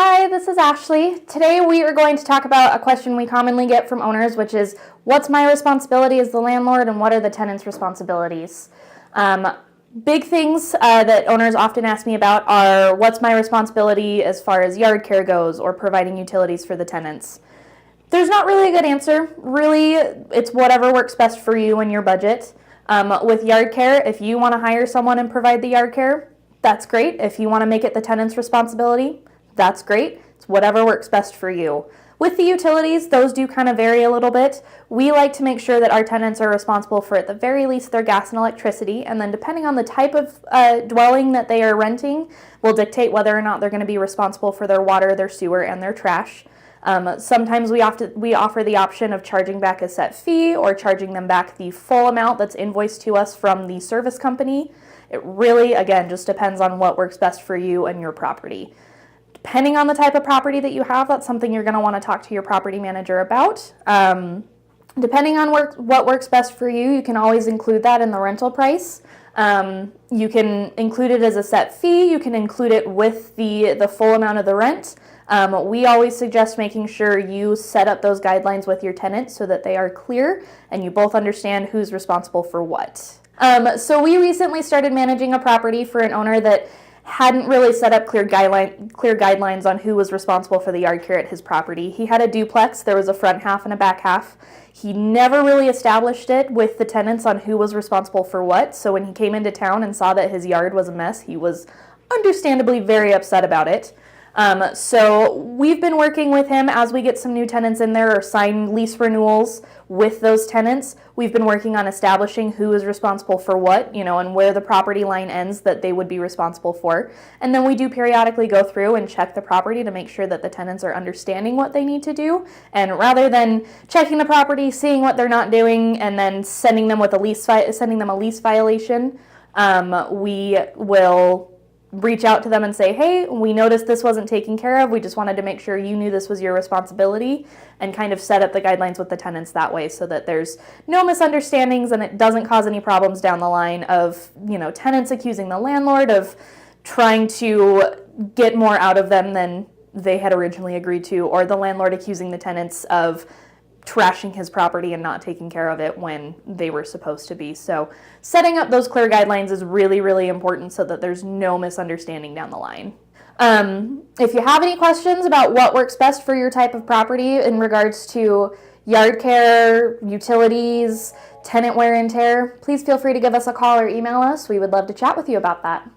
Hi, this is Ashley. Today we are going to talk about a question we commonly get from owners, which is, what's my responsibility as the landlord and what are the tenant's responsibilities? Big things that owners often ask me about are, what's my responsibility as far as yard care goes or providing utilities for the tenants? There's not really a good answer. Really, it's whatever works best for you and your budget. With yard care, if you want to hire someone and provide the yard care, that's great. If you want to make it the tenant's responsibility, that's great. It's whatever works best for you. With the utilities, those do kind of vary a little bit. We like to make sure that our tenants are responsible for, at the very least, their gas and electricity, and then depending on the type of dwelling that they are renting will dictate whether or not they're going to be responsible for their water, their sewer, and their trash. Sometimes we offer the option of charging back a set fee or charging them back the full amount that's invoiced to us from the service company. It really, again, just depends on what works best for you and your property. Depending on the type of property that you have, that's something you're going to want to talk to your property manager about. Depending on what works best for you, you can always include that in the rental price. You can include it as a set fee. You can include it with the full amount of the rent. We always suggest making sure you set up those guidelines with your tenant so that they are clear and you both understand who's responsible for what. So we recently started managing a property for an owner that hadn't really set up clear guidelines on who was responsible for the yard care at his property. He had a duplex. There was a front half and a back half. He never really established it with the tenants on who was responsible for what. So when he came into town and saw that his yard was a mess, he was understandably very upset about it. So we've been working with him as we get some new tenants in there or sign lease renewals with those tenants. We've been working on establishing who is responsible for what, and where the property line ends that they would be responsible for. And then we do periodically go through and check the property to make sure that the tenants are understanding what they need to do. And rather than checking the property, seeing what they're not doing, and then sending them a lease violation, we will reach out to them and say, hey, we noticed this wasn't taken care of. We just wanted to make sure you knew this was your responsibility, and kind of set up the guidelines with the tenants that way so that there's no misunderstandings and it doesn't cause any problems down the line of, tenants accusing the landlord of trying to get more out of them than they had originally agreed to, or the landlord accusing the tenants of trashing his property and not taking care of it when they were supposed to be. So setting up those clear guidelines is really, really important so that there's no misunderstanding down the line. If you have any questions about what works best for your type of property in regards to yard care, utilities, tenant wear and tear, please feel free to give us a call or email us. We would love to chat with you about that.